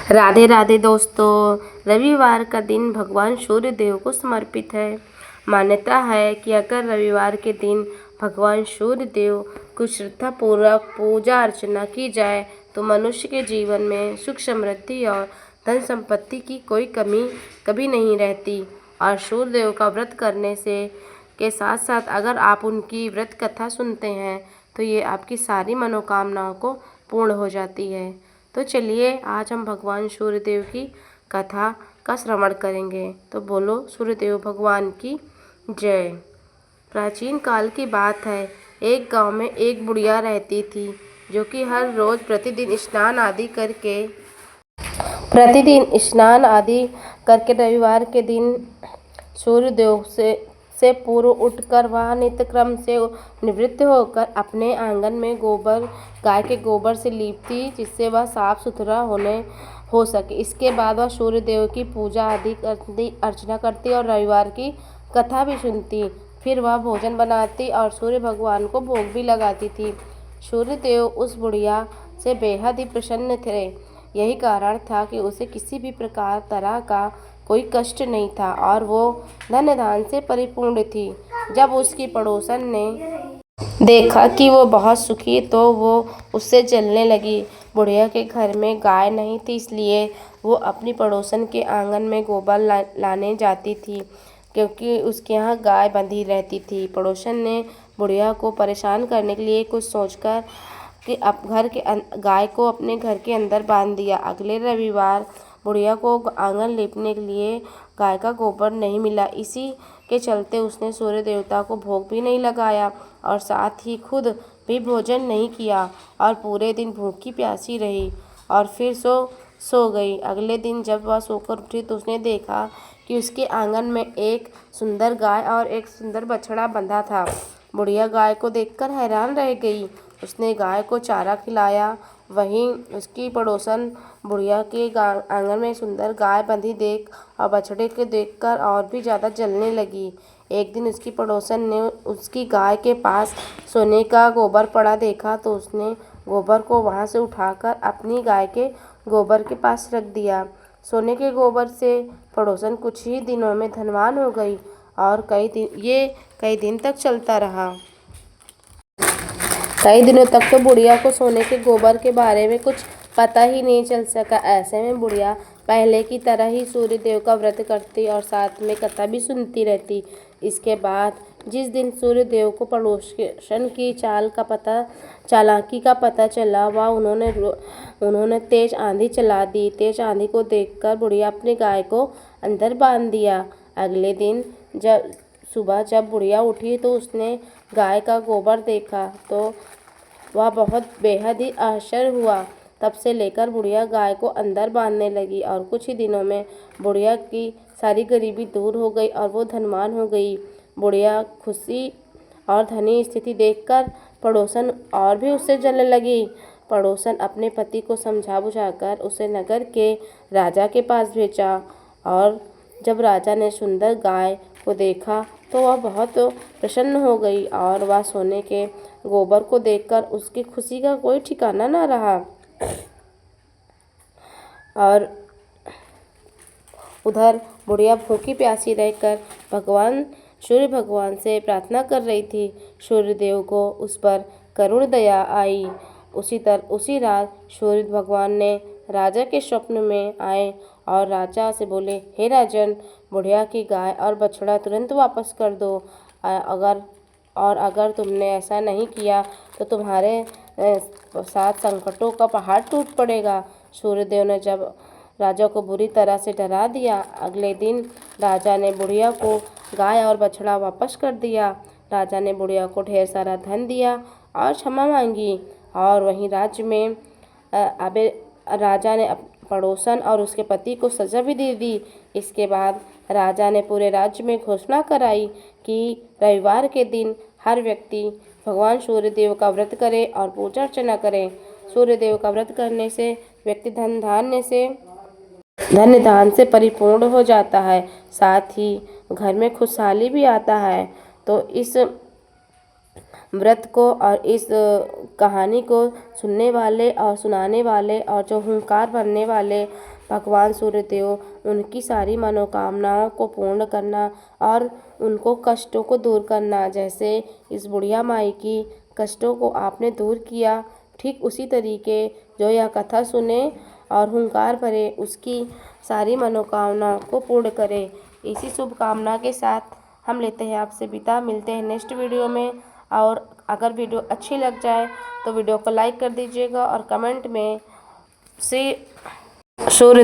राधे राधे दोस्तों। रविवार का दिन भगवान सूर्य देव को समर्पित है। मान्यता है कि अगर रविवार के दिन भगवान सूर्य देव को श्रद्धापूर्वक पूजा अर्चना की जाए तो मनुष्य के जीवन में सुख समृद्धि और धन संपत्ति की कोई कमी कभी नहीं रहती। और सूर्य देव का व्रत करने से के साथ साथ अगर आप उनकी व्रत कथा सुनते हैं तो ये आपकी सारी मनोकामनाओं को पूर्ण हो जाती है। तो चलिए आज हम भगवान सूर्यदेव की कथा का श्रवण करेंगे। तो बोलो सूर्यदेव भगवान की जय। प्राचीन काल की बात है। एक गांव में एक बुढ़िया रहती थी जो कि हर रोज प्रतिदिन स्नान आदि करके रविवार के दिन सूर्यदेव से पूर्व उठकर वह नित्य क्रम से निवृत्त होकर अपने आंगन में गाय के गोबर से लीपती, जिससे वह साफ सुथरा हो सके। इसके बाद वह सूर्य देव की पूजा आदि अर्चना करती और रविवार की कथा भी सुनती। फिर वह भोजन बनाती और सूर्य भगवान को भोग भी लगाती थी। सूर्य देव उस बुढ़िया से बेहद ही प्रसन्न थे। यही कारण था कि उसे किसी भी तरह का कोई कष्ट नहीं था और वो धन धान से परिपूर्ण थी। जब उसकी पड़ोसन ने देखा कि वो बहुत सुखी तो वो उससे जलने लगी। बुढ़िया के घर में गाय नहीं थी, इसलिए वो अपनी पड़ोसन के आंगन में गोबर लाने जाती थी, क्योंकि उसके यहाँ गाय बंधी रहती थी। पड़ोसन ने बुढ़िया को परेशान करने के लिए कुछ सोचकर कि गाय को अपने घर के अंदर बांध दिया। अगले रविवार बुढ़िया को आंगन लीपने के लिए गाय का गोबर नहीं मिला। इसी के चलते उसने सूर्य देवता को भोग भी नहीं लगाया और साथ ही खुद भी भोजन नहीं किया और पूरे दिन भूखी प्यासी रही और फिर सो गई। अगले दिन जब वह सोकर उठी तो उसने देखा कि उसके आंगन में एक सुंदर गाय और एक सुंदर बछड़ा बंधा था। बुढ़िया गाय को देखकर हैरान रह गई। उसने गाय को चारा खिलाया। वहीं उसकी पड़ोसन बुढ़िया के आंगन में सुंदर गाय बंधी देख और बछड़े को देखकर और भी ज़्यादा जलने लगी। एक दिन उसकी पड़ोसन ने उसकी गाय के पास सोने का गोबर पड़ा देखा तो उसने गोबर को वहां से उठाकर अपनी गाय के गोबर के पास रख दिया। सोने के गोबर से पड़ोसन कुछ ही दिनों में धनवान हो गई और कई दिन तक चलता रहा। कई दिनों तक तो बुढ़िया को सोने के गोबर के बारे में कुछ पता ही नहीं चल सका। ऐसे में बुढ़िया पहले की तरह ही सूर्य देव का व्रत करती और साथ में कथा भी सुनती रहती। इसके बाद जिस दिन सूर्य देव को पड़ोसन की चालाकी का पता चला, वह उन्होंने तेज आंधी चला दी। तेज आंधी को देखकर बुढ़िया अपनी गाय को अंदर बांध दिया। अगले दिन सुबह जब बुढ़िया उठी तो उसने गाय का गोबर देखा तो वह बेहद ही आश्चर्य हुआ। तब से लेकर बुढ़िया गाय को अंदर बांधने लगी और कुछ ही दिनों में बुढ़िया की सारी गरीबी दूर हो गई और वो धनवान हो गई। बुढ़िया खुशी और धनी स्थिति देखकर पड़ोसन और भी उससे जलने लगी। पड़ोसन अपने पति को समझा बुझाकर उसे नगर के राजा के पास भेजा और जब राजा ने सुंदर गाय को देखा तो वह बहुत प्रसन्न हो गई और वह सोने के गोबर को देखकर उसकी खुशी का कोई ठिकाना न रहा। और उधर बुढ़िया भूखी प्यासी रहकर सूर्य भगवान से प्रार्थना कर रही थी। सूर्य देव को उस पर करुण दया आई। उसी रात सूर्य भगवान ने राजा के स्वप्न में आए और राजा से बोले, हे राजन, बुढ़िया की गाय और बछड़ा तुरंत वापस कर दो। अगर तुमने ऐसा नहीं किया तो तुम्हारे साथ संकटों का पहाड़ टूट पड़ेगा। सूर्यदेव ने जब राजा को बुरी तरह से डरा दिया। अगले दिन राजा ने बुढ़िया को गाय और बछड़ा वापस कर दिया। राजा ने बुढ़िया को ढेर सारा धन दिया और क्षमा मांगी और वहीं राज्य में राजा ने पड़ोसन और उसके पति को सजा भी दे दी। इसके बाद राजा ने पूरे राज्य में घोषणा कराई कि रविवार के दिन हर व्यक्ति भगवान सूर्य देव का व्रत करे और पूजा अर्चना करे। सूर्य देव का व्रत करने से व्यक्ति धन धान से परिपूर्ण हो जाता है, साथ ही घर में खुशहाली भी आता है। तो इस व्रत को और इस कहानी को सुनने वाले और सुनाने वाले और जो हुंकार भरने वाले भगवान सूर्यदेव उनकी सारी मनोकामनाओं को पूर्ण करना और उनको कष्टों को दूर करना। जैसे इस बुढ़िया माई की कष्टों को आपने दूर किया, ठीक उसी तरीके जो यह कथा सुने और हुंकार भरे उसकी सारी मनोकामनाओं को पूर्ण करे। इसी शुभकामना के साथ हम लेते हैं आपसे विदा। मिलते हैं नेक्स्ट वीडियो में। और अगर वीडियो अच्छी लग जाए तो वीडियो को लाइक कर दीजिएगा और कमेंट में सूर्य